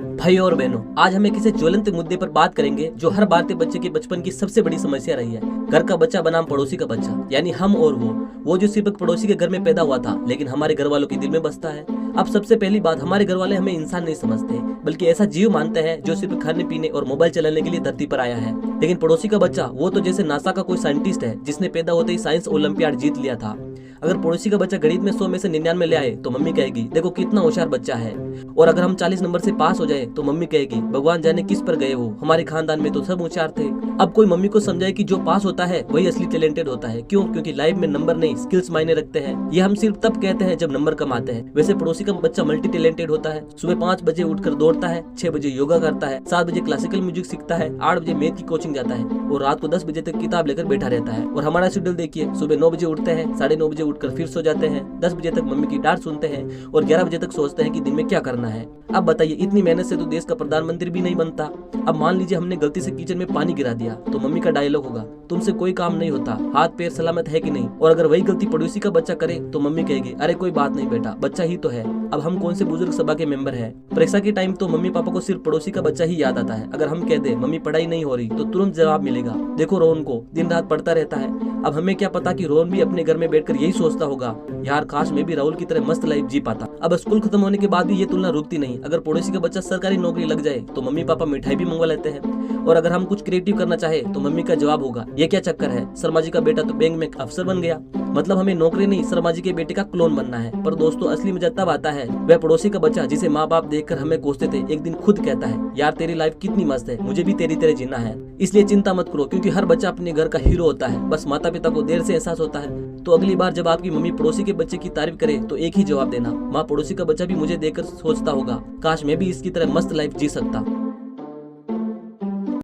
भाई और बहनों, आज हम एक ऐसे ज्वलंत मुद्दे पर बात करेंगे जो हर भारतीय बच्चे के बचपन की सबसे बड़ी समस्या रही है। घर का बच्चा बनाम पड़ोसी का बच्चा, यानी हम और वो जो सिर्फ एक पड़ोसी के घर में पैदा हुआ था लेकिन हमारे घर वालों के दिल में बसता है। अब सबसे पहली बात, हमारे घर वाले हमें इंसान नहीं समझते बल्कि ऐसा जीव मानते हैं जो सिर्फ खाने पीने और मोबाइल चलाने के लिए धरती पर आया है। लेकिन पड़ोसी का बच्चा वो तो जैसे नासा का कोई साइंटिस्ट है जिसने पैदा होते ही साइंस ओलंपियाड जीत लिया था। अगर पड़ोसी का बच्चा गणित में 100 में से 99 ले आए तो मम्मी कहेगी देखो कितना होशियार बच्चा है। और अगर हम 40 नंबर से पास हो जाए तो मम्मी कहेगी भगवान जाने किस पर गए हो, हमारे खानदान में तो सब होशियार थे। अब कोई मम्मी को समझाए कि जो पास होता है वही असली टैलेंटेड होता है। क्यों? क्योंकि लाइफ में नंबर नहीं स्किल्स मायने रखते हैं। ये हम सिर्फ तब कहते हैं जब नंबर कम आते हैं। वैसे पड़ोसी का बच्चा मल्टी टैलेंटेड होता है। सुबह 5 बजे उठकर दौड़ता है, 6 बजे योगा करता है, 7 बजे क्लासिकल म्यूजिक सीखता है, 8 बजे मैथ की कोचिंग जाता है और रात को 10 बजे तक किताब लेकर बैठा रहता है। और हमारा शेड्यूल देखिए, सुबह 9 बजे उठते हैं, 9:30 बजे उठकर फिर सो जाते हैं, 10 बजे तक मम्मी की डांट सुनते हैं और 11 बजे तक सोचते हैं कि दिन में क्या करना है। अब बताइए, इतनी मेहनत से तो देश का प्रधानमंत्री भी नहीं बनता। अब मान लीजिए हमने गलती से किचन में पानी गिरा दिया तो मम्मी का डायलॉग होगा तुमसे कोई काम नहीं होता, हाथ पैर सलामत है कि नहीं। और अगर वही गलती पड़ोसी का बच्चा करे तो मम्मी कहेगी अरे कोई बात नहीं बेटा, बच्चा ही तो है। अब हम कौन से बुजुर्ग सभा के मेंबर हैं। परीक्षा के टाइम तो मम्मी पापा को सिर्फ पड़ोसी का बच्चा ही याद आता है। अगर हम कह दे मम्मी पढ़ाई नहीं हो रही तो तुरंत जवाब मिलेगा देखो रोहन को दिन रात पढ़ता रहता है। अब हमें क्या पता कि रोहन भी अपने घर में बैठकर यही सोचता होगा यार काश मैं भी राहुल की तरह मस्त लाइफ जी पाता। अब स्कूल खत्म होने के बाद भी ये तुलना रुकती नहीं। अगर पड़ोसी का बच्चा सरकारी नौकरी लग जाए तो मम्मी पापा मिठाई भी मंगवा लेते हैं। और अगर हम कुछ क्रिएटिव करना चाहे तो मम्मी का जवाब होगा ये क्या चक्कर है, शर्मा जी का बेटा तो बैंक में अफसर बन गया। मतलब हमें नौकरी नहीं शर्मा जी के बेटे का क्लोन बनना है। पर दोस्तों असली मजा तब आता है वह पड़ोसी का बच्चा जिसे माँ बाप देखकर हमें कोसते थे एक दिन खुद कहता है यार तेरी लाइफ कितनी मस्त है, मुझे भी तेरी तरह जीना है। इसलिए चिंता मत करो क्योंकि हर बच्चा अपने घर का हीरो होता है, बस माता पिता को देर से एहसास होता है। तो अगली बार जब आपकी मम्मी पड़ोसी के बच्चे की तारीफ करे तो एक ही जवाब देना, माँ पड़ोसी का बच्चा भी मुझे देखकर सोचता होगा काश मैं भी इसकी तरह मस्त लाइफ जी सकता।